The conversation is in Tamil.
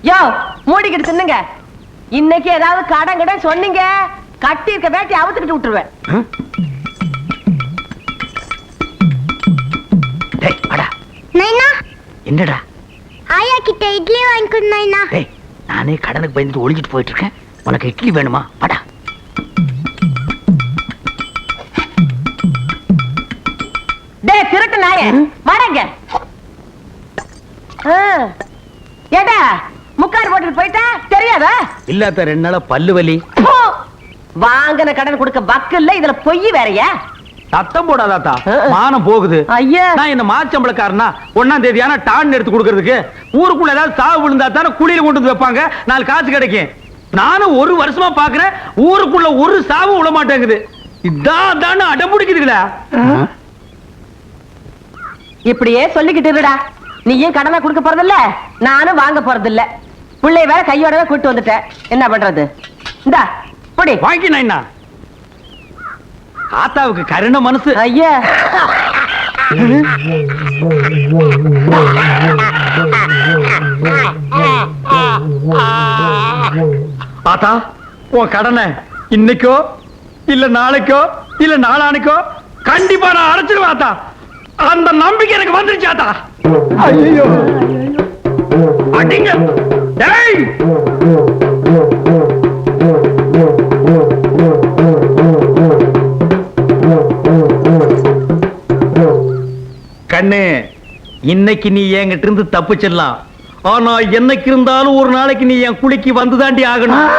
யோ மூடிக்கிட்டு தின்னுங்க. இன்னைக்கு ஏதாவது கடன் கடன் சொன்னீங்க, கட்டி இருக்க வேட்டி அவுத்துக்கிட்டு விட்டுருவேன். என்னடா? ஆயா கிட்ட இட்லி வாங்கிக்கணும் நைனா. நானே கடனுக்கு பயந்துட்டு ஒளிஞ்சிட்டு போயிட்டு இருக்கேன். உனக்கு இட்லி வேணுமா? வாடா. டேய் திருட்டு நாயே, வாடங்க. ஏடா முக்காடு போட்டுட்டு போயிட்டா தெரியாதா? இல்லாத 2 நாளா பல்லு வலி. வாங்கின கடன் கொடுக்க வக்கல்ல, இதுல பொய் வேறயா? சத்தம் போடாதாத்தா, மானம் போகுது. ஐயா நான் என்ன மாச்சம்பளக்காரனா 1ஆம் தேதி ஆனா டான் எடுத்து கொடுக்கறதுக்கு? ஊருக்குள்ள ஏதாவது சாவு விழுந்தா தானே குழியில கொண்டு வந்து வைப்பாங்க, 4 காசு கிடைக்கும். நானும் 1 வருஷமா பாக்குறேன், ஊருக்குள்ள ஒரு சாவு விட மாட்டேங்குது. இதான் அடம்பிடிக்குதுங்களா? இப்படியே சொல்லிக்கிட்டு இருடா. நீ ஏன் கடனை கொடுக்க போறதில்ல, நானும் வாங்க போறதில்ல. பிள்ளை வேற கையோடவே கூட்டு வந்துட்டேன், என்ன பண்றது? இந்தா பொடி வாங்கி. நான் ஆத்தாவுக்கு கருண மனசு. ஐயா ஆத்தா, உன் கடனை இன்னைக்கோ இல்ல நாளைக்கோ இல்ல நாளானைக்கோ கண்டிப்பா நான் அடைச்சிருவேன் ஆத்தா. அந்த நம்பிக்கை எனக்கு வந்துருச்சு ஆத்தா. ஐயோ அடிங்க. டேய் கண்ணு, இன்னைக்கு நீ என்கிட்ட இருந்து தப்பிச்சிடலாம். ஆனா என்னைக்கு இருந்தாலும் ஒரு நாளைக்கு நீ என் குளிக்கு வந்துதாண்டி ஆகணும்.